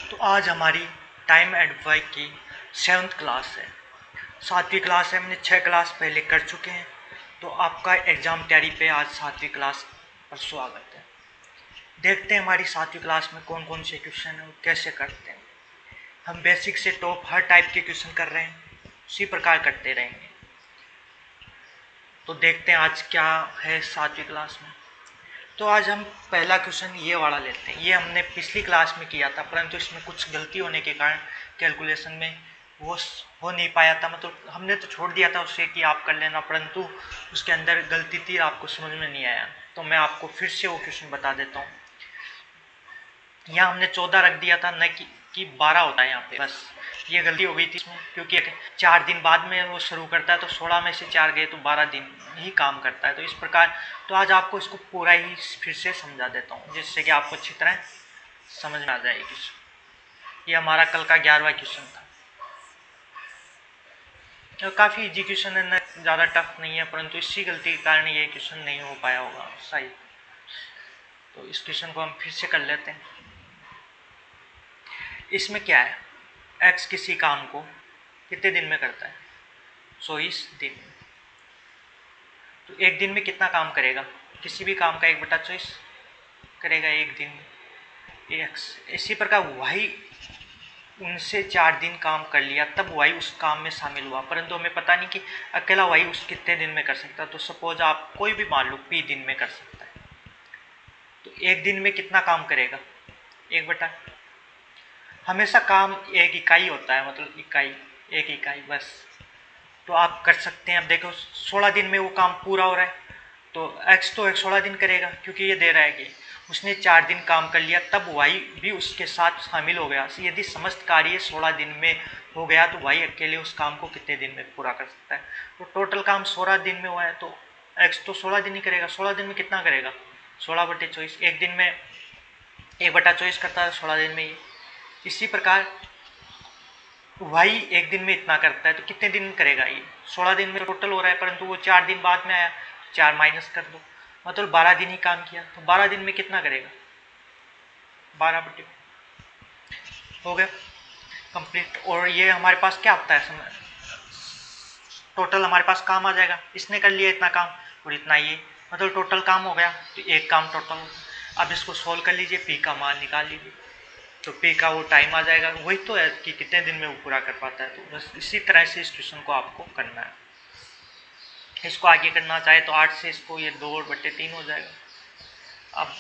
तो आज हमारी टाइम एंड वर्क की 7th क्लास है। 7वीं क्लास है, हमने 6 क्लास पहले कर चुके हैं। तो आपका एग्ज़ाम तैयारी पे आज 7वीं क्लास पर स्वागत है। देखते हैं हमारी 7वीं क्लास में कौन कौन से क्वेश्चन हैं और कैसे करते हैं। हम बेसिक से टॉप हर टाइप के क्वेश्चन कर रहे हैं, उसी प्रकार करते रहेंगे। तो देखते हैं आज क्या है 7वीं क्लास में। तो आज हम पहला क्वेश्चन ये वाला लेते हैं। ये हमने पिछली क्लास में किया था, परंतु इसमें कुछ गलती होने के कारण कैलकुलेशन में वो हो नहीं पाया था। मतलब हमने तो छोड़ दिया था उससे कि आप कर लेना, परंतु उसके अंदर गलती थी, आपको समझ में नहीं आया। तो मैं आपको फिर से वो क्वेश्चन बता देता हूँ। यहाँ हमने 14 रख दिया था, न कि 12 होता है यहाँ पे। बस ये गलती हो गई थी इसमें, क्योंकि 4 दिन बाद में वो शुरू करता है, तो 16 में से 4 गए तो 12 दिन ही काम करता है। तो इस प्रकार तो आज आपको इसको पूरा ही फिर से समझा देता हूँ, जिससे कि आपको अच्छी तरह समझ में आ जाएगी। ये हमारा कल का 11वां क्वेश्चन था। तो काफ़ी इजी क्वेश्चन है, न ज़्यादा टफ नहीं है, परंतु इसी गलती के कारण ये क्वेश्चन नहीं हो पाया होगा सही। तो इस क्वेश्चन को हम फिर से कर लेते हैं। इसमें क्या है, एक्स किसी काम को कितने दिन में करता है? 24 दिन। तो एक दिन में कितना काम करेगा? किसी भी काम का 1/24 करेगा एक दिन में एक्स। इसी प्रकार वाई उनसे 4 दिन काम कर लिया, तब वाई उस काम में शामिल हुआ, परंतु हमें पता नहीं कि अकेला वाई उस कितने दिन में कर सकता। तो सपोज आप कोई भी मान लो पी दिन में कर सकता है। तो एक दिन में कितना काम करेगा? 1/, हमेशा काम एक इकाई होता है, मतलब इकाई, एक इकाई बस। तो आप कर सकते हैं। अब देखो 16 दिन में वो काम पूरा हो रहा है, तो एक्स तो 16 दिन करेगा, क्योंकि ये दे रहा है कि उसने 4 दिन काम कर लिया, तब वाई भी उसके साथ शामिल हो गया। यदि समस्त कार्य 16 दिन में हो गया, तो वाई अकेले उस काम को कितने दिन में पूरा कर सकता है? तो टोटल काम 16 दिन में हुआ है, तो एक्स तो 16 दिन ही करेगा। 16 दिन में कितना करेगा? 16/24। एक दिन में 1/24 करता है 16 दिन में ही। इसी प्रकार वाई एक दिन में इतना करता है, तो कितने दिन करेगा? ये 16 दिन में टोटल हो रहा है, परंतु वो 4 दिन बाद में आया, 4 माइनस कर दो, मतलब 12 दिन ही काम किया। तो 12 दिन में कितना करेगा? 12/, हो गया कंप्लीट। और ये हमारे पास क्या आता है समय, टोटल हमारे पास काम आ जाएगा। इसने कर लिया इतना काम और इतना ये, मतलब टोटल काम हो गया। तो एक काम टोटल। अब इसको सोल्व कर लीजिए, पी का मान निकाल लीजिए, तो पी का वो टाइम आ जाएगा। वही तो है कि कितने दिन में वो पूरा कर पाता है। तो बस इसी तरह से इस क्वेश्चन को आपको करना है। इसको आगे करना चाहे तो 8 से इसको ये 2/3 हो जाएगा। अब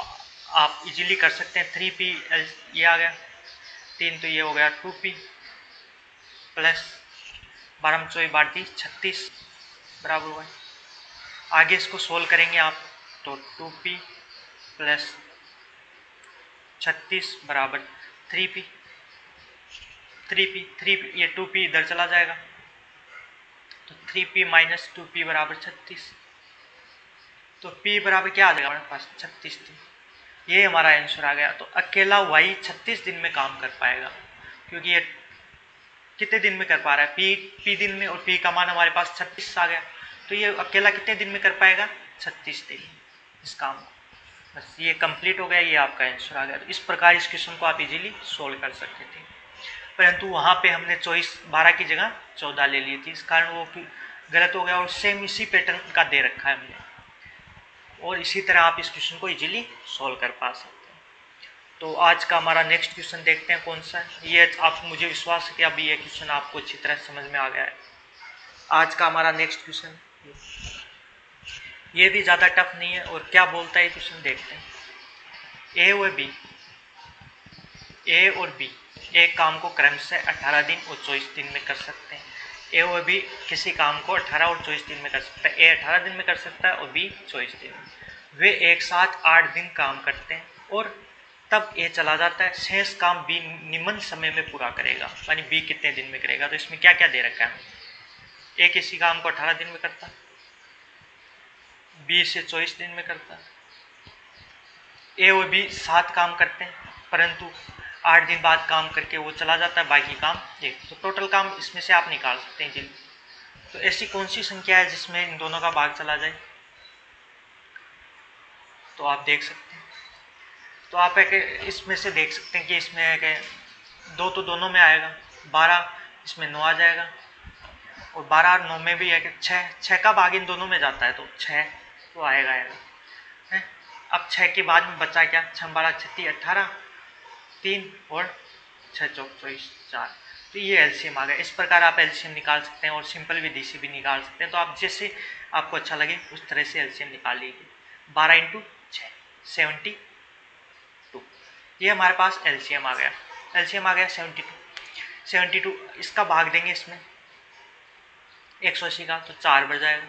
आप इजीली कर सकते हैं। 3p ये आ गया 3, तो ये हो गया 2p प्लस 12×24=36 बराबर हुआ। आगे इसको सोल्व करेंगे आप, तो 2p प्लस 36 बराबर 3p। 3p ये 2p इधर चला जाएगा, तो 3p माइनस 2p बराबर 36। तो p बराबर क्या आ जाएगा हमारे पास? 36 दिन। ये हमारा आंसर आ गया। तो अकेला y 36 दिन में काम कर पाएगा, क्योंकि ये कितने दिन में कर पा रहा है? p दिन में, और p का मान हमारे पास 36 आ गया। तो ये अकेला कितने दिन में कर पाएगा? 36 दिन इस काम को। बस ये कंप्लीट हो गया, ये आपका आंसर आ गया। तो इस प्रकार इस क्वेश्चन को आप इजीली सोल्व कर सकते थे, परंतु वहाँ पे हमने 12 की जगह 14 ले ली थी, इस कारण वो गलत हो गया। और सेम इसी पैटर्न का दे रखा है हमने, और इसी तरह आप इस क्वेश्चन को इजीली सॉल्व कर पा सकते हैं। तो आज का हमारा नेक्स्ट क्वेश्चन देखते हैं कौन सा है। ये आप, मुझे विश्वास है कि अभी ये क्वेश्चन आपको अच्छी तरह समझ में आ गया है। आज का हमारा नेक्स्ट क्वेश्चन, ये भी ज़्यादा टफ नहीं है। और क्या बोलता है क्वेश्चन, देखते हैं। ए और बी एक काम को क्रमशः 18 दिन और 24 दिन में कर सकते हैं। ए और बी किसी काम को 18 और 24 दिन में कर सकता है। ए 18 दिन में कर सकता है और बी 24 दिन में। वे एक साथ 8 दिन काम करते हैं और तब ए चला जाता है। शेष काम बी निम्न समय में पूरा करेगा, यानी बी कितने दिन में करेगा। तो इसमें क्या क्या दे रखा है? ए किसी काम को 18 दिन में करता है, बी से 24 दिन में करता है। ए और बी 7 काम करते हैं, परंतु 8 दिन बाद काम करके वो चला जाता है, बाकी काम एक। तो टोटल काम इसमें से आप निकाल सकते हैं जी। तो ऐसी कौन सी संख्या है जिसमें इन दोनों का भाग चला जाए? तो आप देख सकते हैं। तो आप एक इसमें से देख सकते हैं कि इसमें है कि 2 तो दोनों में आएगा, 12 इसमें 9 आ जाएगा, और 12 और 9 में भी है कि 6 का भाग इन दोनों में जाता है तो 6 तो आएगा है। अब 6 के बाद में बचा क्या, 6 12 36 18, 3 और 6 चौक 24 4, तो ये एलसीएम आ गया। इस प्रकार आप एलसीएम निकाल सकते हैं और सिंपल विधि से भी निकाल सकते हैं। तो आप जैसे आपको अच्छा लगे उस तरह से एलसीएम निकाल लीजिए। 12 इंटू 6 72, ये हमारे पास एलसीएम आ गया। एलसीएम आ गया 72। इसका भाग देंगे इसमें 180 का तो 4 बढ़ जाएगा,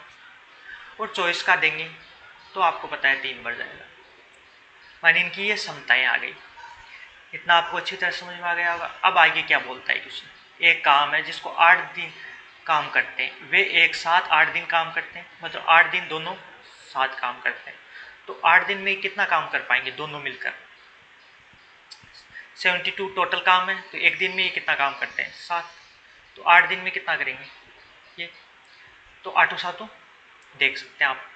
और 24 का देंगे तो आपको पता है 3 बढ़ जाएगा। मानी इनकी ये समताएं आ गई। इतना आपको अच्छी तरह समझ में आ गया होगा। अब आगे क्या बोलता है क्वेश्चन, एक काम है जिसको 8 दिन काम करते हैं, वे एक साथ 8 दिन काम करते हैं, मतलब 8 दिन दोनों साथ काम करते हैं। तो 8 दिन में कितना काम कर पाएंगे दोनों मिलकर, 72 टोटल काम है, तो एक दिन में ये कितना काम करते हैं 7, तो 8 दिन में कितना करेंगे ये, तो 8 7 देख सकते हैं आप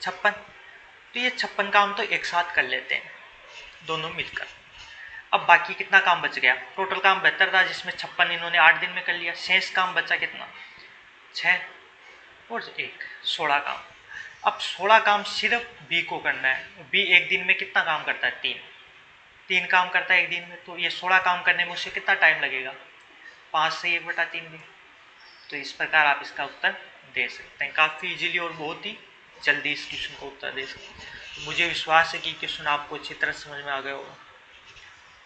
56। तो ये 56 काम तो एक साथ कर लेते हैं दोनों मिलकर। अब बाकी कितना काम बच गया, टोटल काम 72 था जिसमें 56 इन्होंने 8 दिन में कर लिया, शेष काम बचा कितना 6 और 1 16 काम। अब 16 काम सिर्फ बी को करना है। बी एक दिन में कितना काम करता है, 3 काम करता है एक दिन में, तो ये 16 काम करने में उसे कितना टाइम लगेगा, 5 से 1/3 दिन। तो इस प्रकार आप इसका उत्तर दे सकते हैं काफ़ी इजीली और बहुत ही जल्दी इस क्वेश्चन का उत्तर दे सकते हैं। तो मुझे विश्वास है कि क्वेश्चन आपको अच्छी तरह समझ में आ गया होगा।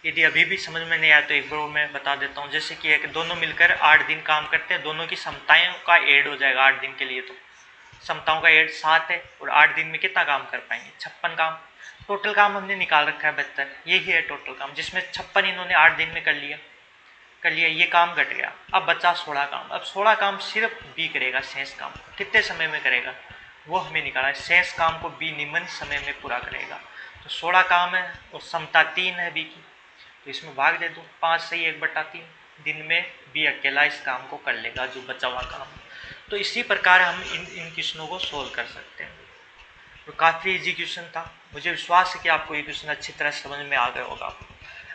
यदि अभी भी समझ में नहीं आया तो एक बार मैं बता देता हूँ। जैसे कि दोनों मिलकर 8 दिन काम करते हैं, दोनों की समताओं का ऐड हो जाएगा 8 दिन के लिए, तो समताओं का ऐड 7 है, और 8 दिन में कितना काम कर पाएंगे 56 काम। टोटल काम हमने निकाल रखा है 72, यही है टोटल काम, जिसमें 56 इन्होंने 8 दिन में कर लिया, ये काम घट गया। अब बचा 16 काम। अब 16 काम सिर्फ बी करेगा, शेष काम कितने समय में करेगा वो हमें निकालना है। शेष काम को बी निम्न समय में पूरा करेगा। तो 16 काम है और समता 3 है बी की, तो इसमें भाग दे दो, 5 से 1/3 दिन में बी अकेला इस काम को कर लेगा जो बचा हुआ काम। तो इसी प्रकार हम इन क्वेश्चनों को सोल्व कर सकते हैं। तो काफ़ी इजी क्वेश्चन था। मुझे विश्वास है कि आपको ये क्वेश्चन अच्छी तरह समझ में आ गया होगा।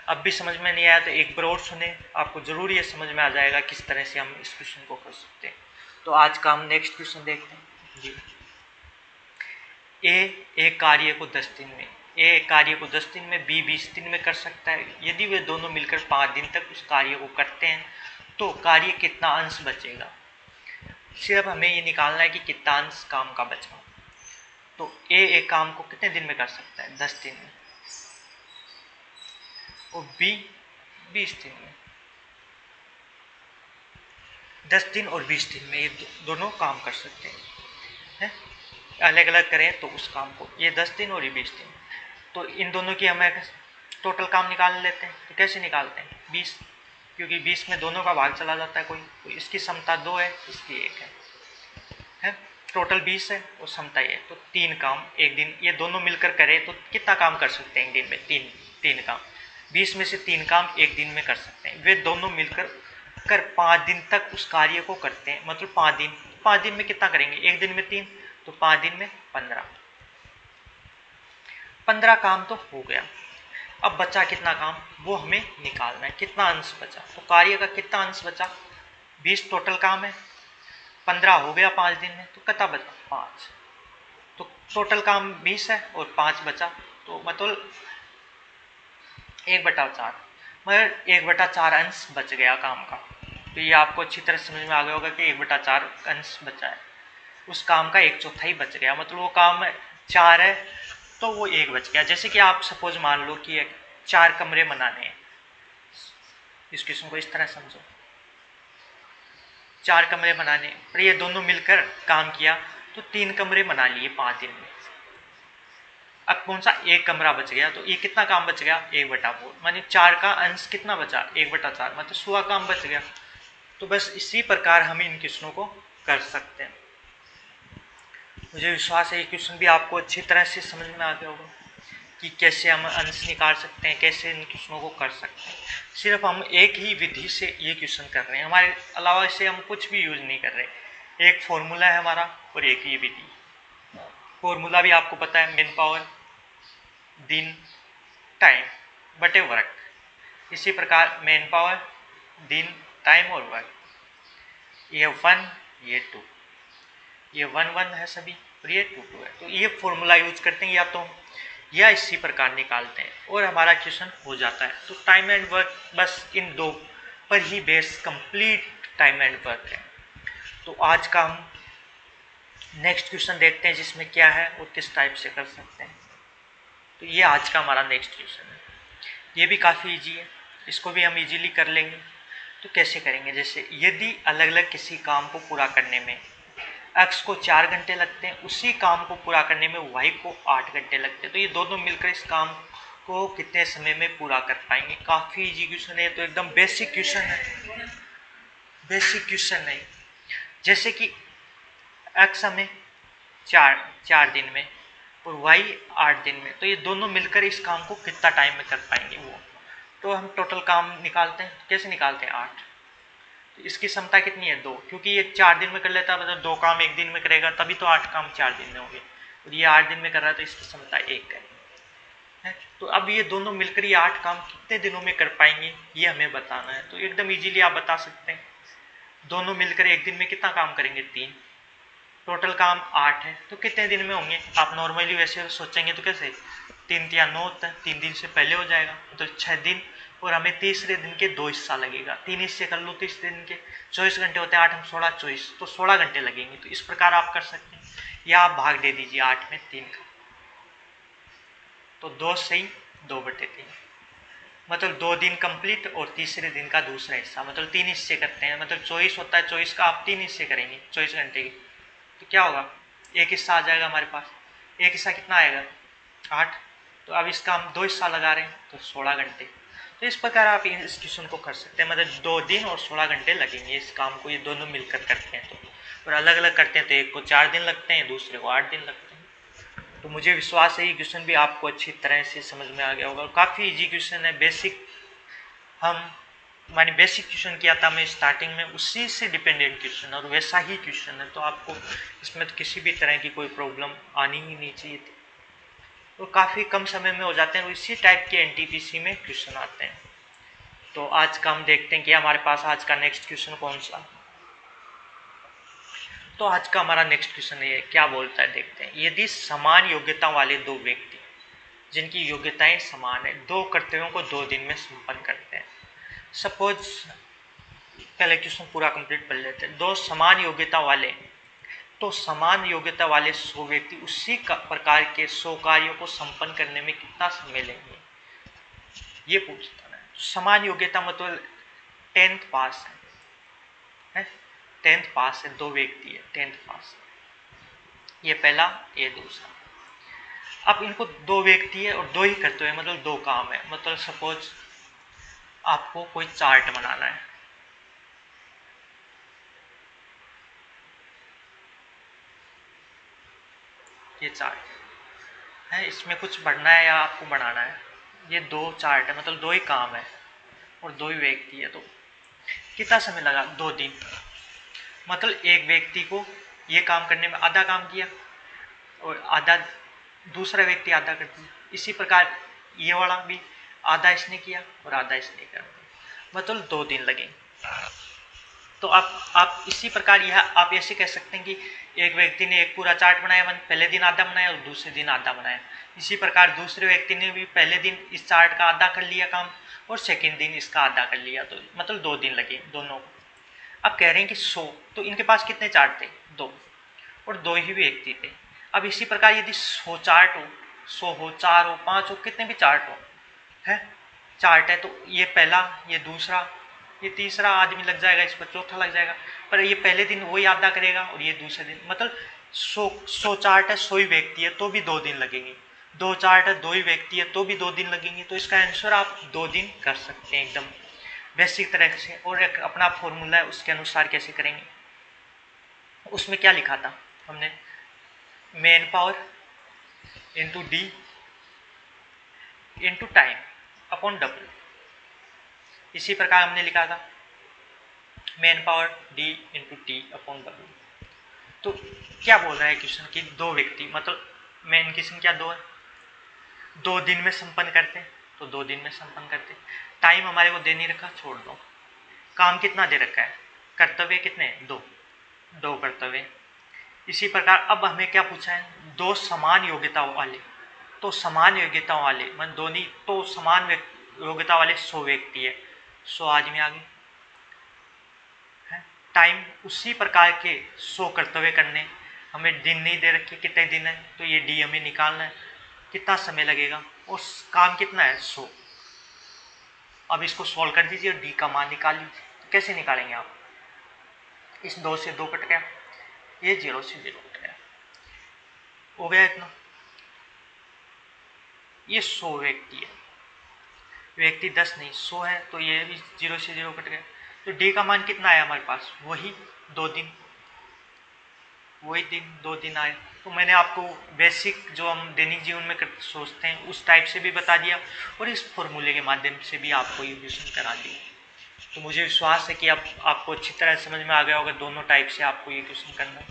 अब भी समझ में नहीं आया तो एक बार और सुने, आपको जरूर ये समझ में आ जाएगा किस तरह से हम इस क्वेश्चन को कर सकते हैं। तो आज का हम नेक्स्ट क्वेश्चन देखते हैं जी। एक कार्य को 10 दिन में, एक कार्य को 10 दिन में, बी 20 दिन में कर सकता है। यदि वे दोनों मिलकर 5 दिन तक उस कार्य को करते हैं तो कार्य कितना अंश बचेगा। सिर्फ हमें ये निकालना है कि कितना अंश काम का बचा। तो एक काम को कितने दिन में कर सकता है, 10 दिन में, और बी 20 दिन में। 10 दिन और 20 दिन में ये दोनों काम कर सकते हैं। अलग अलग करें तो उस काम को, ये 10 दिन और ये 20 दिन, तो इन दोनों की हमें टोटल काम निकाल लेते हैं। तो कैसे निकालते हैं, 20, क्योंकि 20 में दोनों का भाग चला जाता है कोई, तो इसकी समता 2 है, इसकी 1 है। टोटल 20 है और समता ये, तो 3 काम एक दिन ये दोनों मिलकर करें तो कितना काम कर सकते हैं एक दिन में, तीन काम। 20 में से 3 काम एक दिन में कर सकते हैं। वे दोनों मिलकर 5 दिन तक उस कार्य को करते हैं, मतलब 5 दिन में कितना करेंगे, एक दिन में 3, तो 5 दिन में 15 काम तो हो गया। अब बचा कितना काम, वो हमें निकालना है, कितना अंश बचा। तो कार्य का कितना अंश बचा, 20 टोटल काम है, 15 हो गया 5 दिन में, तो कितना बचा 5। तो टोटल काम 20 है और 5 बचा, तो मतलब 1/4, मगर 1/4 अंश बच गया काम का। तो ये आपको अच्छी तरह समझ में आ गया होगा कि 1/4 अंश बचा है, उस काम का 1/4 बच गया, मतलब वो काम 4 है तो वो 1 बच गया। जैसे कि आप सपोज मान लो कि 4 कमरे बनाने हैं, इस क्वेश्चन को इस तरह समझो, 4 कमरे बनाने, पर ये दोनों मिलकर काम किया तो 3 कमरे बना लिए 5 दिन में। अब कौन सा, 1 कमरा बच गया, तो ये कितना काम बच गया, 1/4, मानी 4 का अंश कितना बचा, 1/4, मतलब 16 काम बच गया। तो बस इसी प्रकार हम इन क्वेश्चनों को कर सकते हैं। मुझे विश्वास है ये क्वेश्चन भी आपको अच्छी तरह से समझ में आ गया होगा कि कैसे हम अंश निकाल सकते हैं, कैसे इन क्वेश्चनों को कर सकते हैं। सिर्फ हम एक ही विधि से ये क्वेश्चन कर रहे हैं, हमारे अलावा इसे हम कुछ भी यूज नहीं कर रहे। एक फॉर्मूला है हमारा और एक ही विधि। फॉर्मूला भी आपको पता है, मेन पावर दिन टाइम बटे वर्क। इसी प्रकार मैन पावर, दिन, टाइम और वर्क, ये 1 ये 2, ये 1 1 है सभी और ये 2 2 है। तो ये फॉर्मूला यूज करते हैं या इसी प्रकार निकालते हैं और हमारा क्वेश्चन हो जाता है। तो टाइम एंड वर्क बस इन दो पर ही base complete time and work है। तो आज का हम नेक्स्ट क्वेश्चन देखते हैं जिसमें क्या है और किस टाइप से कर सकते हैं। तो ये आज का हमारा नेक्स्ट क्वेश्चन है। ये भी काफ़ी इजी है, इसको भी हम इजीली कर लेंगे। तो कैसे करेंगे, जैसे यदि अलग अलग किसी काम को पूरा करने में x को 4 घंटे लगते हैं, उसी काम को पूरा करने में y को 8 घंटे लगते हैं, तो ये दोनों मिलकर इस काम को कितने समय में पूरा कर पाएंगे। काफ़ी इजी क्वेश्चन है, तो एकदम बेसिक क्वेश्चन है, बेसिक क्वेश्चन है। जैसे कि x हमें 4 दिन में और y 8 दिन में, तो ये दोनों मिलकर इस काम को कितना टाइम में कर पाएंगे वो। तो हम टोटल काम निकालते हैं, कैसे निकालते हैं 8। तो इसकी क्षमता कितनी है 2, क्योंकि ये 4 दिन में कर लेता है, मतलब 2 काम 1 दिन में करेगा, तभी तो 8 काम 4 दिन में होंगे। और ये 8 दिन में कर रहा है तो इसकी क्षमता 1 है। तो अब ये दोनों मिलकर ये 8 काम कितने दिनों में कर पाएंगे ये हमें बताना है। तो एकदम इजीली आप बता सकते हैं, दोनों मिलकर एक दिन में कितना काम करेंगे 3, टोटल काम 8 है, तो कितने दिन में होंगे। आप नॉर्मली वैसे सोचेंगे तो कैसे 3 या 9 3 दिन से पहले हो जाएगा, तो 6 दिन, और हमें तीसरे दिन के 2 हिस्सा लगेगा। 3 हिस्से कर लो, तीसरे दिन के 24 घंटे होते हैं, 8 हम 16 24, तो 16 घंटे लगेंगे। तो इस प्रकार आप कर सकते हैं, या आप भाग दे दीजिए 8 में 3 का, तो 2 सही 2/3, मतलब 2 दिन कंप्लीट और तीसरे दिन का दूसरा हिस्सा, मतलब 3 हिस्से करते हैं, मतलब 24 होता है, 24 का आप 3 हिस्से करेंगे 24 घंटे के, तो क्या होगा, एक हिस्सा आ जाएगा हमारे पास। एक हिस्सा कितना आएगा 8, तो अब इसका हम 2 हिस्सा लगा रहे हैं तो 16 घंटे। तो इस प्रकार आप इस क्वेश्चन को कर सकते हैं, मतलब 2 दिन और 16 घंटे लगेंगे इस काम को, ये दोनों मिलकर करते हैं। तो और अलग अलग करते हैं तो एक को 4 दिन लगते हैं, दूसरे को 8 दिन लगते हैं। तो मुझे विश्वास है ये क्वेश्चन भी आपको अच्छी तरह से समझ में आ गया होगा। काफ़ी इजी क्वेश्चन है, बेसिक, हम मैंने बेसिक क्वेश्चन किया था मैं स्टार्टिंग में, उसी से डिपेंडेंट क्वेश्चन और वैसा ही क्वेश्चन है। तो आपको इसमें तो किसी भी तरह की कोई प्रॉब्लम आनी ही नहीं चाहिए थी, और काफ़ी कम समय में हो जाते हैं, और इसी टाइप के एनटीपीसी में क्वेश्चन आते हैं। तो आज का हम देखते हैं कि हमारे पास आज का नेक्स्ट क्वेश्चन कौन सा। तो आज का हमारा नेक्स्ट क्वेश्चन ये क्या बोलता है, देखते हैं। यदि समान योग्यता वाले 2 व्यक्ति जिनकी योग्यताएं समान है 2 कर्तव्यों को 2 दिन में संपन्न करते हैं। सपोज पहले क्वेश्चन पूरा कंप्लीट कर लेते हैं। 2 समान योग्यता वाले, तो समान योग्यता वाले 100 व्यक्ति उसी प्रकार के 100 कार्यों को संपन्न करने में कितना समय लेंगे, ये पूछता है। समान योग्यता मतलब 10th पास है 10th पास है, 2 व्यक्ति है 10th पास, ये पहला ये दूसरा। अब इनको 2 व्यक्ति है और 2 ही करते हुए, मतलब 2 काम है। मतलब सपोज आपको कोई चार्ट बनाना है, ये चार्ट है, इसमें कुछ बढ़ना है या आपको बनाना है। ये 2 चार्ट है, मतलब 2 ही काम है और 2 ही व्यक्ति है। तो कितना समय लगा 2 दिन, मतलब एक व्यक्ति को ये काम करने में आधा काम किया और आधा दूसरा व्यक्ति आधा कर दिया। इसी प्रकार ये वाला भी आधा इसने किया और आधा इसने कर दिया, मतलब 2 दिन लगे। तो आप इसी प्रकार यह आप ऐसे कह सकते हैं कि एक व्यक्ति ने एक पूरा चार्ट बनाया, पहले दिन आधा बनाया और दूसरे दिन आधा बनाया। इसी प्रकार दूसरे व्यक्ति ने भी पहले दिन इस चार्ट का आधा कर लिया काम और सेकंड दिन इसका आधा कर लिया, तो मतलब 2 दिन लगे दोनों को। अब कह रहे हैं कि 100, तो इनके पास कितने चार्ट थे 2 और 2 ही व्यक्ति थे। अब इसी प्रकार यदि 100 चार्ट हो, 100 हो, 4 हो, 5 हो, कितने भी चार्ट हो है चार्ट है, तो ये पहला, ये दूसरा, ये तीसरा आदमी लग जाएगा, इस पर चौथा लग जाएगा। पर ये पहले दिन वही आधा करेगा और ये दूसरे दिन, मतलब 100 चार्ट है 100 ही व्यक्ति है तो भी 2 दिन लगेंगे, 2 चार्ट है 2 ही व्यक्ति है तो भी 2 दिन लगेंगे। तो इसका आंसर आप 2 दिन कर सकते हैं एकदम बेसिक तरह से। और एक अपना फॉर्मूला है उसके अनुसार कैसे करेंगे, उसमें क्या लिखा था हमने, main power into D into time upon W. इसी प्रकार हमने लिखा था main power D into T upon W. तो क्या बोल रहा है क्वेश्चन कि 2 व्यक्ति, मतलब मेन क्वेश्चन क्या 2 है, 2 दिन में संपन्न करते हैं, तो 2 दिन में संपन्न करते। टाइम हमारे को दे नहीं रखा, छोड़ दो। काम कितना दे रखा है, कर्तव्य कितने, 2 कर्तव्य। इसी प्रकार अब हमें क्या पूछा है, 2 समान योग्यता वाले, तो समान योग्यता वाले मतलब दोनों तो समान योग्यता वाले 100 व्यक्ति है, 100 आदमी आगे है। टाइम उसी प्रकार के 100 कर्तव्य करने, हमें दिन नहीं दे रखे कितने दिन है, तो ये डी हमें निकालना है, कितना समय लगेगा और काम कितना है 100। अब इसको सॉल्व कर दीजिए और डी का मान निकाल लीजिए। कैसे निकालेंगे आप, इस 2 से 2 कट गया, ये 0 से 0 कट गया, हो गया इतना। ये 100 व्यक्ति है, व्यक्ति 10 नहीं 100 है, तो ये भी 0 से 0 कट गया। तो डी का मान कितना आया हमारे पास, वही 2 दिन, वही दिन 2 दिन आए। तो मैंने आपको बेसिक जो हम दैनिक जीवन में सोचते हैं उस टाइप से भी बता दिया और इस फॉर्मूले के माध्यम से भी आपको ये क्वेश्चन करा दिया। तो मुझे विश्वास है कि अब आपको अच्छी तरह समझ में आ गया होगा दोनों टाइप से आपको ये क्वेश्चन करना है।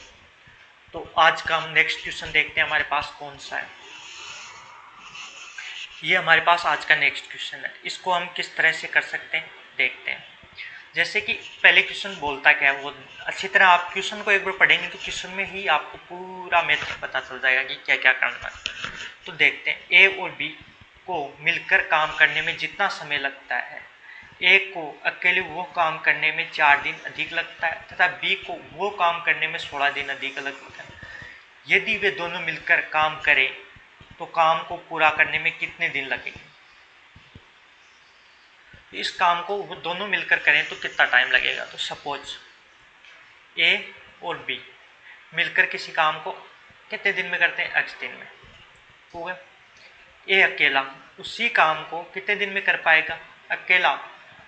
तो आज का हम नेक्स्ट क्वेश्चन देखते हैं हमारे पास कौन सा है। ये हमारे पास आज का नेक्स्ट क्वेश्चन है, इसको हम किस तरह से कर सकते हैं देखते हैं। जैसे कि पहले क्वेश्चन बोलता क्या है, वो अच्छी तरह आप क्वेश्चन को एक बार पढ़ेंगे तो क्वेश्चन में ही आपको पूरा मेथड पता चल जाएगा कि क्या क्या करना है। तो देखते हैं, ए और बी को मिलकर काम करने में जितना समय लगता है, ए को अकेले वो काम करने में 4 दिन अधिक लगता है तथा बी को वो काम करने में 16 दिन अधिक लगता है। यदि वे दोनों मिलकर काम करें तो काम को पूरा करने में कितने दिन लगेंगे। इस काम को वो दोनों मिलकर करें तो कितना टाइम लगेगा। तो सपोज ए और बी मिलकर किसी काम को कितने दिन में करते हैं, x दिन में, हो गया। ए अकेला उसी काम को कितने दिन में कर पाएगा, अकेला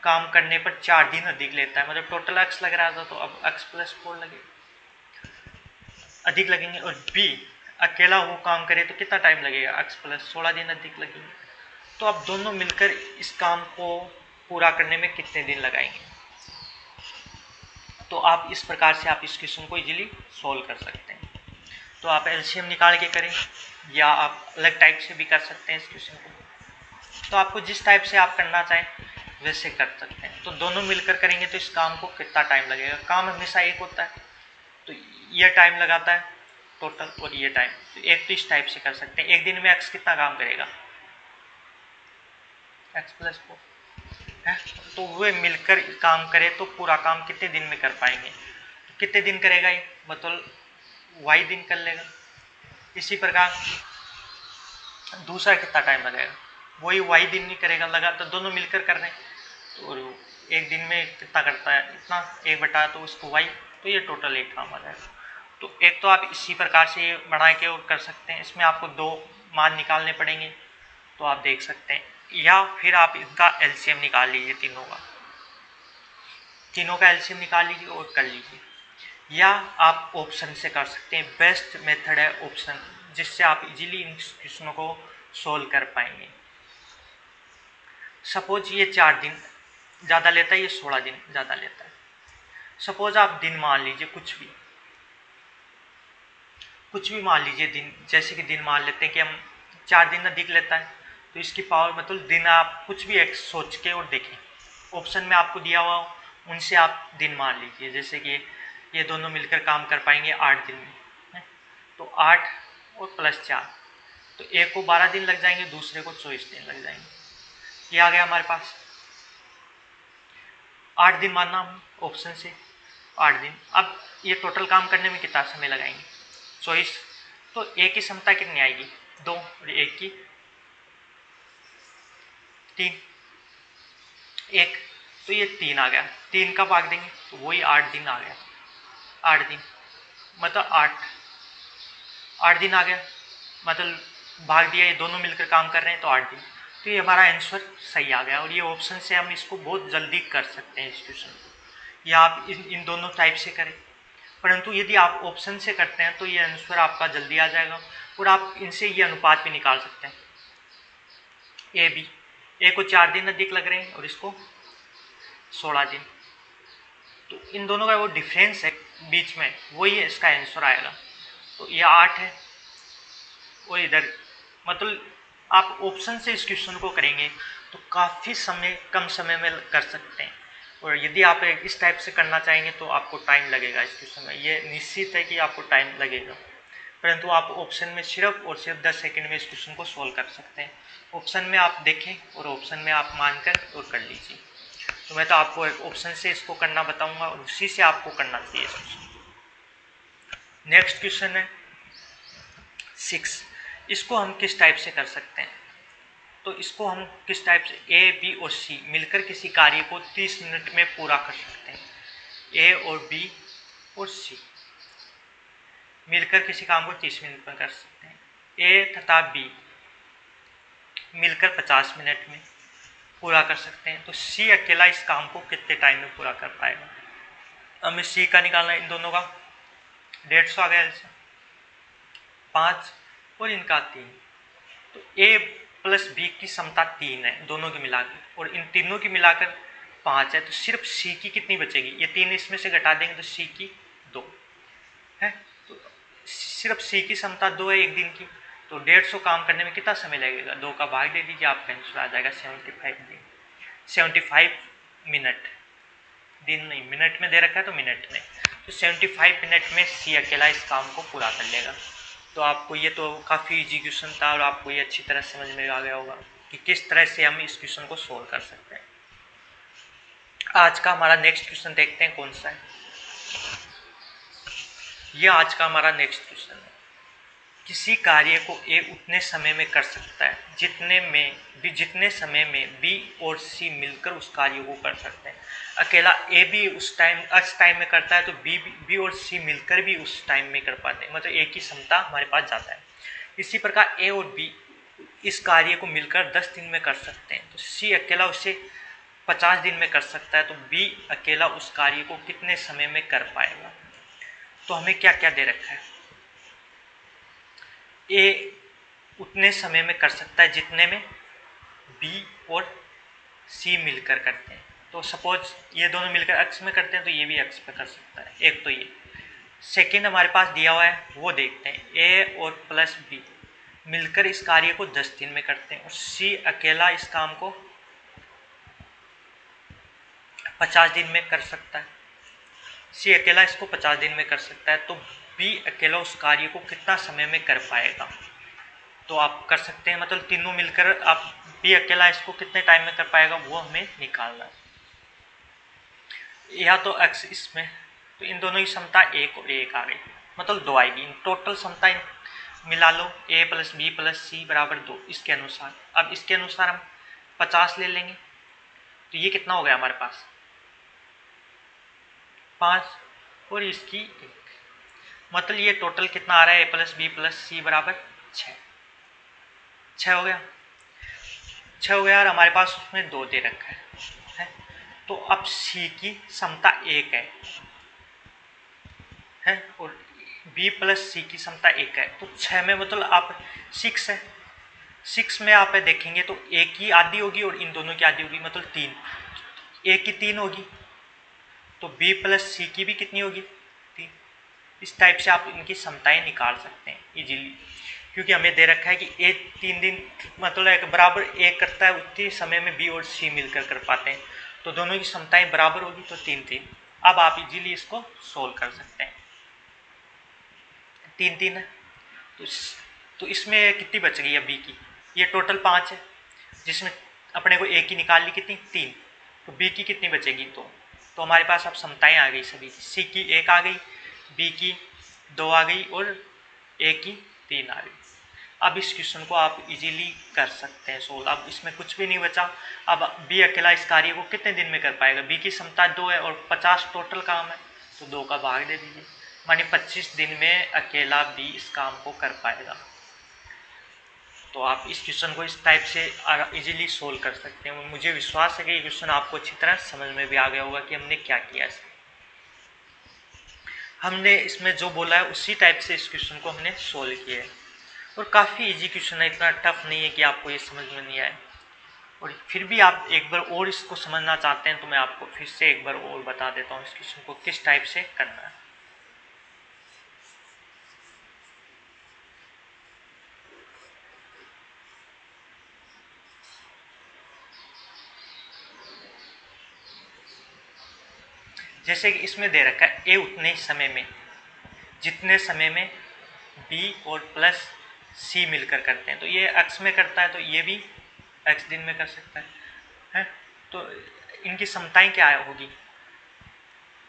काम करने पर 4 दिन अधिक लेता है, मतलब टोटल x लग रहा था तो अब x + 4 लगेगा, अधिक लगेंगे। और बी अकेला वो काम करे तो कितना टाइम लगेगा, x + 16 दिन अधिक लगेंगे। तो अब दोनों मिलकर इस काम को पूरा करने में कितने दिन लगाएंगे। तो आप इस प्रकार से आप इस क्वेश्चन को इजीली सॉल्व कर सकते हैं। तो आप एलसीएम निकाल के करें या आप अलग टाइप से भी कर सकते हैं इस क्वेश्चन को। तो आपको जिस टाइप से आप करना चाहें वैसे कर सकते हैं। तो दोनों मिलकर करेंगे तो इस काम को कितना टाइम लगेगा, काम हमेशा एक होता है तो ये टाइम लगाता है टोटल और ये टाइम, तो एक तो इस टाइप से कर सकते हैं। एक दिन में x कितना काम करेगा, x + 4 है, तो वे मिलकर काम करे तो पूरा काम कितने दिन में कर पाएंगे, कितने दिन करेगा ये, मतलब y दिन कर लेगा। इसी प्रकार दूसरा कितना टाइम लगेगा, वही y दिन नहीं करेगा, लगा तो दोनों मिलकर कर रहे हैं तो एक दिन में कितना करता है, इतना 1/, तो उसको y, तो ये टोटल एक काम आ जाएगा। तो एक तो आप इसी प्रकार से बना के और कर सकते हैं, इसमें आपको 2 मान निकालने पड़ेंगे तो आप देख सकते हैं, या फिर आप इनका एलसीएम निकाल लीजिए, तीनों का एलसीएम निकाल लीजिए और कर लीजिए, या आप ऑप्शन से कर सकते हैं। बेस्ट मेथड है ऑप्शन, जिससे आप इजीली इन क्वेश्चनों को सोल्व कर पाएंगे। सपोज ये 4 दिन ज़्यादा लेता है, ये 16 दिन ज़्यादा लेता है। सपोज आप दिन मान लीजिए, कुछ भी मान लीजिए दिन, जैसे कि दिन मान लेते हैं कि हम 4 दिन अधिक लेता है, तो इसकी पावर मतलब दिन आप कुछ भी एक सोच के और देखें, ऑप्शन में आपको दिया हुआ उनसे आप दिन मान लीजिए। जैसे कि ये दोनों मिलकर काम कर पाएंगे 8 दिन में, तो 8 और +4, तो एक को 12 दिन लग जाएंगे, दूसरे को 24 दिन लग जाएंगे। ये आ गया हमारे पास 8 दिन मानना हम ऑप्शन से, 8 दिन। अब ये टोटल काम करने में कितना समय लगाएंगे, 24, तो एक की क्षमता कितनी आएगी, 2 और एक की 3, 1, तो ये 3 आ गया, 3 का भाग देंगे तो वही 8 दिन आ गया, 8 दिन मतलब 8 दिन आ गया, मतलब भाग दिया, ये दोनों मिलकर काम कर रहे हैं तो 8 दिन। तो ये हमारा आंसर सही आ गया और ये ऑप्शन से हम इसको बहुत जल्दी कर सकते हैं इस क्वेश्चन को, या आप इन दोनों टाइप से करें। परंतु यदि आप ऑप्शन से करते हैं तो ये आंसर आपका जल्दी आ जाएगा और आप इनसे ये अनुपात भी निकाल सकते हैं, ए बी, ए को 4 दिन अधिक लग रहे हैं और इसको 16 दिन, तो इन दोनों का वो डिफरेंस है बीच में, वही इसका आंसर आएगा। तो ये 8 है और इधर मतलब आप ऑप्शन से इस क्वेश्चन को करेंगे तो काफ़ी कम समय में कर सकते हैं। और यदि आप इस टाइप से करना चाहेंगे तो आपको टाइम लगेगा इस क्वेश्चन में, ये निश्चित है कि आपको टाइम लगेगा। परंतु आप ऑप्शन में सिर्फ और सिर्फ 10 सेकंड में इस क्वेश्चन को सोल्व कर सकते हैं। ऑप्शन में आप देखें और ऑप्शन में आप मानकर और कर लीजिए। तो मैं तो आपको एक ऑप्शन से इसको करना बताऊंगा और उसी से आपको करना चाहिए इस क्वेश्चन। नेक्स्ट क्वेश्चन है 6। इसको हम किस टाइप से कर सकते हैं? तो इसको हम किस टाइप से, ए बी और सी मिलकर किसी कार्य को 30 मिनट में पूरा कर सकते हैं। ए और बी और सी मिलकर किसी काम को 30 मिनट में कर सकते हैं। ए तथा बी मिलकर 50 मिनट में पूरा कर सकते हैं। तो सी अकेला इस काम को कितने टाइम में पूरा कर पाएगा? हमें सी का निकालना है, इन दोनों का 150 आ गया, 5 और इनका 3। तो ए प्लस बी की समता 3 है दोनों की मिलाकर, और इन तीनों की मिलाकर 5 है। तो सिर्फ सी की कितनी बचेगी? ये 3 इसमें से घटा देंगे तो सी की 2 है। तो सिर्फ सी की समता 2 है एक दिन की। तो 150 काम करने में कितना समय लगेगा? 2 का भाग दे दीजिए, आपका आंसर आ जाएगा 75 दिन, 75 मिनट। दिन नहीं, मिनट में दे रखा है तो मिनट में। तो 75 मिनट में सी अकेला इस काम को पूरा कर लेगा। तो आपको ये तो काफ़ी इजी क्वेश्चन था और आपको ये अच्छी तरह समझ में आ गया होगा कि किस तरह से हम इस क्वेश्चन को सोल्व कर सकते हैं। आज का हमारा नेक्स्ट क्वेश्चन देखते हैं कौन सा है। ये आज का हमारा नेक्स्ट क्वेश्चन है। किसी कार्य को ए उतने समय में कर सकता है जितने समय में बी और सी मिलकर उस कार्य को कर सकते हैं। अकेला ए भी उस टाइम में करता है तो बी और सी मिलकर भी उस टाइम में कर पाते हैं, मतलब ए की क्षमता हमारे पास जाता है। इसी प्रकार ए और बी इस कार्य को मिलकर 10 दिन में कर सकते हैं। तो सी अकेला उसे 50 दिन में कर सकता है, तो बी अकेला उस कार्य को कितने समय में कर पाएगा? तो हमें क्या क्या दे रखा है? ए उतने समय में कर सकता है जितने में बी और सी मिलकर करते हैं। तो सपोज ये दोनों मिलकर अक्ष में करते हैं तो ये भी अक्ष पे कर सकता है। एक तो ये सेकंड हमारे पास दिया हुआ है, वो देखते हैं। ए और प्लस बी मिलकर इस कार्य को 10 दिन में करते हैं और सी अकेला इस काम को 50 दिन में कर सकता है। सी अकेला इसको 50 दिन में कर सकता है, तो बी अकेला उस कार्य को कितना समय में कर पाएगा? तो आप कर सकते हैं, मतलब तीनों मिलकर आप बी अकेला इसको कितने टाइम में कर पाएगा वो हमें निकालना है। या तो एक्स इसमें, तो इन दोनों की क्षमता 1 और 1 आ गई, मतलब 2 आएगी। इन टोटल क्षमता मिला लो, ए प्लस बी प्लस सी बराबर 2 इसके अनुसार। अब इसके अनुसार हम 50 ले लेंगे, तो ये कितना हो गया हमारे पास? 5 और इसकी 1, मतलब ये टोटल कितना आ रहा है? ए प्लस बी प्लस सी बराबर 6 हो गया। 6 हो गया और हमारे पास उसमें 2 दे रखा है। तो अब सी की क्षमता 1 है और बी प्लस सी की क्षमता 1 है। तो 6 में मतलब आप 6 है, 6 में आप देखेंगे तो ए की आधी होगी और इन दोनों की आधी होगी, मतलब 3। ए की 3 होगी तो बी प्लस सी की भी कितनी होगी? 3। इस टाइप से आप इनकी क्षमताएं निकाल सकते हैं इजीली, क्योंकि हमें दे रखा है कि ए 3 दिन मतलब एक बराबर ए करता है, उतनी समय में बी और सी मिलकर कर पाते हैं। तो दोनों की क्षमताएं बराबर होगी तो 3-3। अब आप इजीली इसको सोल्व कर सकते हैं। 3-3 है तो इसमें कितनी बच गई है बी की? ये टोटल 5 है, जिसमें अपने को ए की निकाल ली कितनी? 3। तो बी की कितनी बचेगी? 2। तो हमारे पास अब क्षमताएं आ गई सभी। सी की 1 आ गई, बी की 2 आ गई और ए की 3 आ गई। अब इस क्वेश्चन को आप इजीली कर सकते हैं सोल्व। अब इसमें कुछ भी नहीं बचा। अब बी अकेला इस कार्य को कितने दिन में कर पाएगा? बी की क्षमता 2 है और 50 टोटल काम है, तो 2 का भाग दे दीजिए, मानी 25 दिन में अकेला बी इस काम को कर पाएगा। तो आप इस क्वेश्चन को इस टाइप से इजीली सोल्व कर सकते हैं। मुझे विश्वास है कि ये क्वेश्चन आपको अच्छी तरह समझ में भी आ गया होगा कि हमने क्या किया है। हमने इसमें जो बोला है उसी टाइप से इस क्वेश्चन को हमने सोल्व किया है और काफ़ी इजी क्वेश्चन है, इतना टफ नहीं है कि आपको ये समझ में नहीं आए। और फिर भी आप एक बार और इसको समझना चाहते हैं तो मैं आपको फिर से एक बार और बता देता हूँ इस क्वेश्चन को किस टाइप से करना है। जैसे कि इसमें दे रखा है ए उतने समय में, जितने समय में बी और प्लस सी मिलकर करते हैं। तो ये एक्स में करता है तो ये भी एक्स दिन में कर सकता है। तो इनकी समताएं क्या होगी,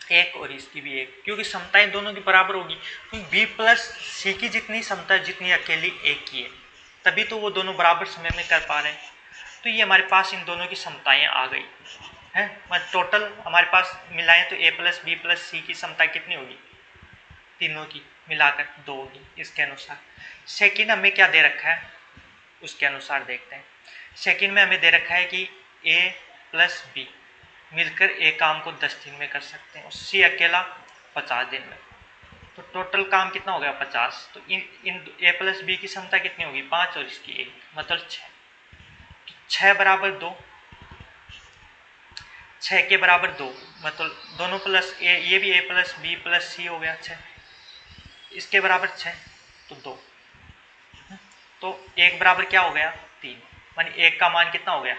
एक और इसकी भी एक, क्योंकि समताएं दोनों की बराबर होगी। तो बी प्लस सी की जितनी समता जितनी अकेली एक की है, तभी तो वो दोनों बराबर समय में कर पा रहे हैं। तो ये हमारे पास इन दोनों की समताएं आ गई हैं। मतलब टोटल हमारे पास मिलाएं तो ए प्लस बी प्लस सी की समता कितनी होगी, तीनों की मिलाकर 2 होगी। इसके अनुसार सेकंड हमें क्या दे रखा है उसके अनुसार देखते हैं। सेकंड में हमें दे रखा है कि ए प्लस बी मिलकर एक काम को 10 दिन में कर सकते हैं और सी अकेला 50 दिन में। तो टोटल काम कितना हो गया 50। तो इन ए प्लस बी की क्षमता कितनी होगी 5 और इसकी 1, मतलब 6। 6 बराबर 2, 6 के बराबर 2, मतलब दोनों प्लस ए, ये भी ए प्लस बी प्लस सी हो गया 6, इसके बराबर 6 तो 2। तो 1 बराबर क्या हो गया 3, मानी 1 का मान कितना हो गया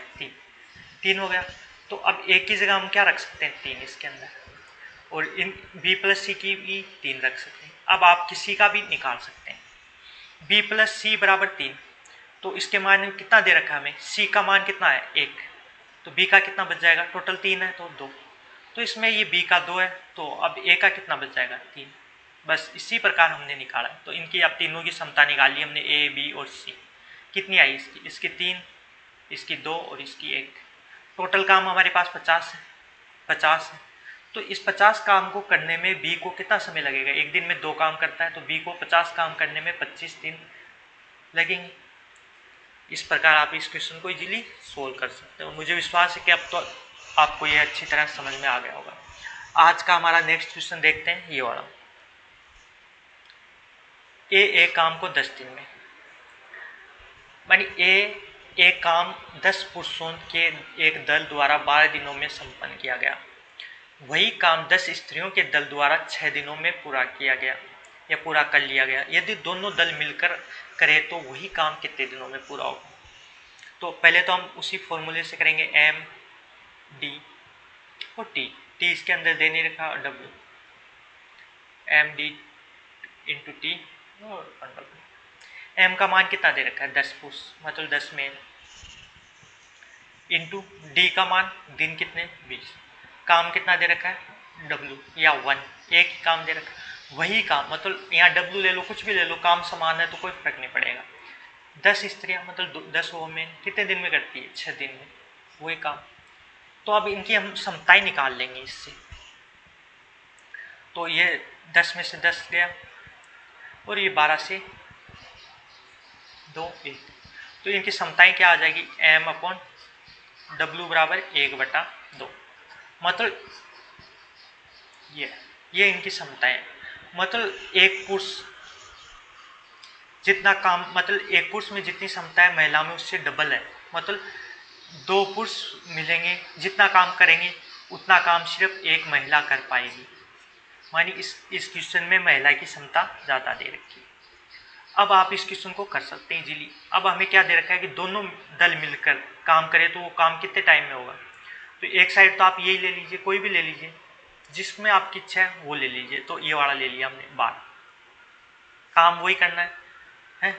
3 हो गया। तो अब एक की जगह हम क्या रख सकते हैं 3 इसके अंदर, और इन b प्लस सी की भी 3 रख सकते हैं। अब आप किसी का भी निकाल सकते हैं। b प्लस सी बराबर 3, तो इसके मान कितना दे रखा है हमें, c का मान कितना है 1, तो b का कितना बच जाएगा, टोटल 3 है तो 2। तो इसमें ये b का 2 है, तो अब a का कितना बच जाएगा 3। बस इसी प्रकार हमने निकाला। तो इनकी अब तीनों की समता निकाली हमने, a b और c। कितनी आई इसकी 3, इसकी 2 और इसकी 1। टोटल काम हमारे पास 50 है। तो इस 50 काम को करने में बी को कितना समय लगेगा, एक दिन में 2 काम करता है तो बी को 50 काम करने में 25 दिन लगेंगे। इस प्रकार आप इस क्वेश्चन को इजीली सोल्व कर सकते हो। मुझे विश्वास है कि अब तो आपको ये अच्छी तरह समझ में आ गया होगा। आज का हमारा नेक्स्ट क्वेश्चन देखते हैं, ये वाला। ए एक काम को 10 दिन में, मानी एक काम 10 पुरुषों के एक दल द्वारा 12 दिनों में संपन्न किया गया। वही काम 10 स्त्रियों के दल द्वारा 6 दिनों में पूरा किया गया या पूरा कर लिया गया। यदि दोनों दल मिलकर करें तो वही काम कितने दिनों में पूरा होगा। तो पहले तो हम उसी फॉर्मूले से करेंगे, एम डी और टी। टी इसके अंदर दे नहीं रखा, W, M D into T और एम का मान कितना दे रखा है 10 पुरुष, मतलब 10 मेल, इंटू डी का मान दिन कितने 20, काम कितना दे रखा है W या 1, एक ही काम दे रखा है। वही काम, मतलब यहाँ W ले लो कुछ भी ले लो, काम समान है तो कोई फर्क नहीं पड़ेगा। 10 स्त्रियाँ मतलब 10 वोमेन कितने दिन में करती है 6 दिन में वही काम। तो अब इनकी हम समताएं निकाल लेंगे इससे। तो ये 10 में से 10 गया और ये 12 से 2 1, तो इनकी समताएं क्या आ जाएगी, M/W बराबर 1/2। मतलब ये इनकी समताएं, मतलब एक पुरुष जितना काम, मतलब एक पुरुष में जितनी क्षमता है महिला में उससे डबल है। मतलब 2 पुरुष मिलेंगे, जितना काम करेंगे उतना काम सिर्फ एक महिला कर पाएगी। मानी इस क्वेश्चन में महिला की क्षमता ज़्यादा दे रखी है। अब आप इस क्वेश्चन को कर सकते हैं इजीली। अब हमें क्या दे रखा है कि दोनों दल मिलकर काम करें तो वो काम कितने टाइम में होगा। तो एक साइड तो आप यही ले लीजिए, कोई भी ले लीजिए, जिसमें आपकी इच्छा है वो ले लीजिए। तो ये वाला ले लिया हमने, 12 काम वही करना है।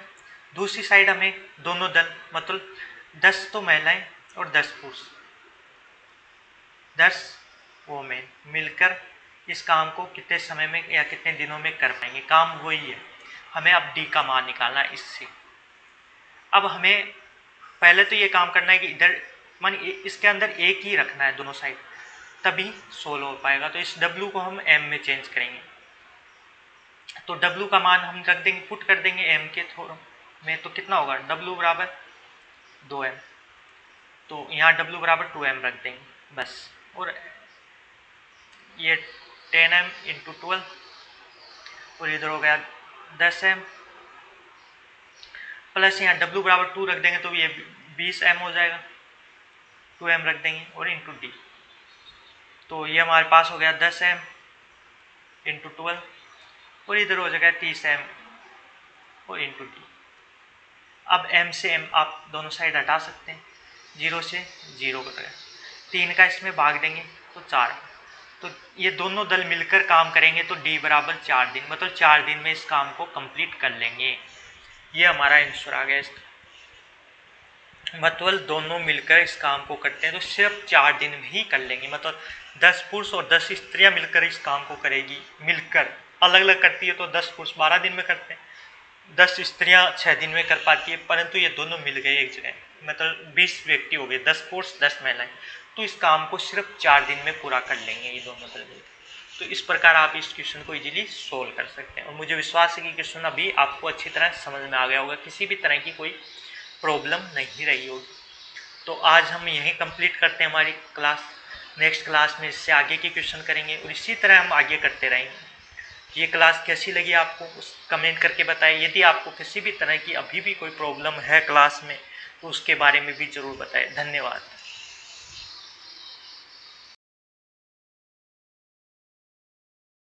दूसरी साइड हमें दोनों दल, मतलब 10 तो महिलाएं और 10 पुरुष, 10 वोमेन मिलकर इस काम को कितने समय में या कितने दिनों में कर पाएंगे, काम वही है। हमें अब डी का मान निकालना है इससे। अब हमें पहले तो ये काम करना है कि इधर मान इसके अंदर एक ही रखना है दोनों साइड, तभी सोल्व हो पाएगा। तो इस W को हम M में चेंज करेंगे। तो W का मान हम रख देंगे, पुट कर देंगे M के में, तो कितना होगा W बराबर 2M। तो यहाँ W बराबर 2M रख देंगे बस। और ये 10M इंटू 12 और इधर हो गया 10M, प्लस यहाँ W बराबर 2 रख देंगे तो ये 20M हो जाएगा, 2M रख देंगे और इंटू डी। तो ये हमारे पास हो गया 10M इंटू 12 और इधर हो जाएगा 30M और इंटू डी। अब M से M आप दोनों साइड हटा सकते हैं, 0 से 0 कट गया, 3 का इसमें भाग देंगे तो 4, तो ये दोनों दल मिलकर काम करेंगे तो डी बराबर 4 दिन, मतलब 4 दिन में इस काम को कंप्लीट कर लेंगे। ये हमारा आंसर आ गया इसका। मतलब दोनों मिलकर इस काम को करते हैं तो सिर्फ 4 दिन में ही कर लेंगे। मतलब 10 पुरुष और 10 स्त्रियां मिलकर इस काम को करेगी, मिलकर अलग अलग करती है तो 10 पुरुष 12 दिन में करते हैं, 10 स्त्रियां 6 दिन में कर पाती है, परंतु ये दोनों मिल गए एक जगह, मतलब 20 व्यक्ति हो गए, 10 पुरुष 10 महिलाएं, तो इस काम को सिर्फ 4 दिन में पूरा कर लेंगे ये दोनों दल मिलकर। तो इस प्रकार आप इस क्वेश्चन को इजीली सोल्व कर सकते हैं। और मुझे विश्वास है कि क्वेश्चन अभी आपको अच्छी तरह समझ में आ गया होगा, किसी भी तरह की कोई प्रॉब्लम नहीं रही होगी। तो आज हम यहीं कंप्लीट करते हैं हमारी क्लास। नेक्स्ट क्लास में इससे आगे की क्वेश्चन करेंगे और इसी तरह हम आगे करते रहेंगे। ये क्लास कैसी लगी आपको उस कमेंट करके बताएं। यदि आपको किसी भी तरह की अभी भी कोई प्रॉब्लम है क्लास में तो उसके बारे में भी ज़रूर बताएं। धन्यवाद।